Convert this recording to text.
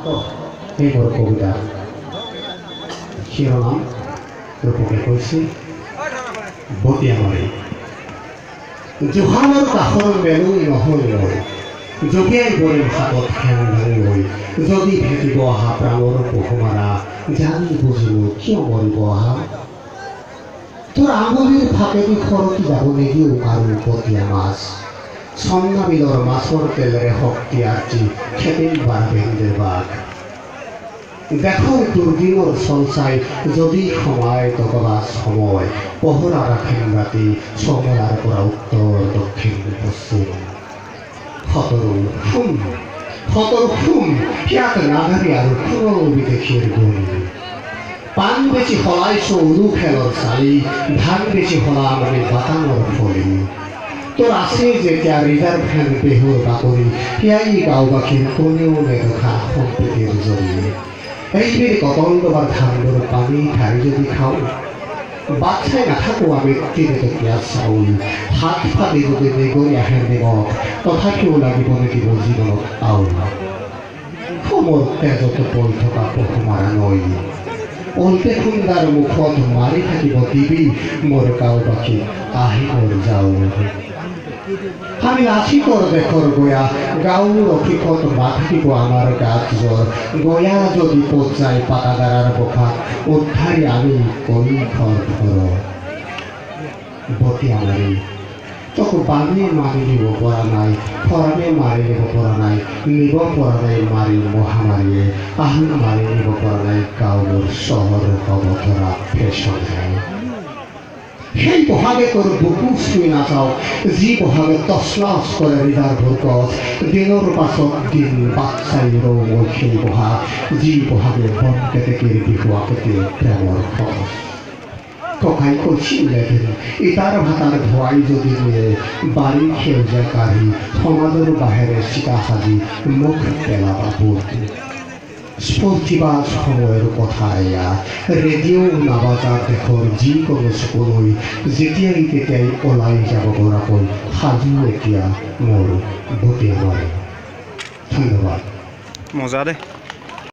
এইবোৰ কবিতা শিৰোনাম ৰূপকে কৈছে বতিয়ামাৰি। জোহানৰ কাষৰ মেলুই নহয় মই, জপিয়াই পৰিম হাতত খেল ভাঙি হৈ, যদি ভেটিব অহা প্ৰাণৰ পহুমাৰা, জানি বুজিলো কিয় মৰিব অহা। তোৰ আঙুলিৰ ফাকেদি খৰকি যাব নেকি আৰু বতিয়া মাছ, চন্না বিলৰ মাছৰ তেলেৰে শক্তি আৰ্জি খেপিল বাৰ ভেন্দিৰ বাঘ। দেশৰ দুৰ্দিনৰ চলচাই যদি সময় তকবা সময়, পহৰা ৰাখিম ৰাতি চমৰাৰ পৰা উত্তৰ দক্ষিণ পশ্চিম। সতৰো শুম ইয়াত নাগাৰী আৰু কোনো বিদেশীৰ গুণ। পান বেছি সলাইছো উৰু খেলৰ চালি, ধান বেছি সলাম আমি বাটানৰ ফলি। তোৰ আছে যেতিয়া ৰিজাৰ্ভ ফেন বিহুৰ বাকৰি, সেয়াই গাঁওবাসীৰ কোনেও নেদেখা সম্প্ৰীতিৰ জৰি। এইবেলি কটলডোবাৰ ধানবোৰ পানী ঢাৰি যদি খাওঁ, বাট চাই নাথাকোঁ আমি তিনিটকীয়া চাউল। হাত ফালি যদি নেগৰি আহে নিমখ, তথাপিও লাগিব নেকি মোৰ জীৱনত আউল। মোৰ তেজতে পৰি থকা পহুমাৰা নৈ, অন্তে খুন্দাৰ মুখত মাৰি থাকিব দিবি মোৰ গাঁওবাসী আহি মোৰ যাওঁ। আমি আছি তোৰ দেশৰ গয়া, গাঁৱৰ অফিসত মাতিব আমাৰ গাত জ্বৰ। গয়া যদি ক'ত যায় পাতাগাৰাৰ বোকাত, উদ্ধাৰি আমি কৰি ঘৰ ঘৰ। বতিয়ামাৰি তোক বানে মাৰি নিব পৰা নাই, খৰামে মাৰি নিব পৰা নাই, নিব পৰা নাই মাৰি মহামাৰীয়ে, আহি মাৰি নিব পৰা নাই গাঁৱৰ চহৰ হ'ব ধৰা ফেশ্বনে। সেই বহাগে তোৰ বুকু চুই নাযাওঁ, যি বহাগে তছনছ কৰে ৰিজাৰ্ভৰ গছ। দিনৰ পাছত দিন বাট চাই ৰওঁ মই সেই বহাগ, যি বহাগে বন কেতেকীৰ বিহুৱা কেতে প্ৰেমৰ খৰচ। ককাই কৈছিল এদিন ইটাৰ ভাটাৰ ধোৱাই যদি নিয়ে, বাৰী সেউজীয়া কাঢ়ি সমাজৰ বাহেৰে চিতা সাজি মুখ পেলাবা বুট। স্ফূৰ্তিবাজ সময়ৰ কথা এয়া, ৰেডিঅ' নাবাজা দেশৰ যিকোনো চকুলৈ, যেতিয়াই তেতিয়াই ওলাই যাব পৰাকৈ সাজু এতিয়া মোৰ বতিয়ামাৰি। ধন্যবাদ। মজা দে।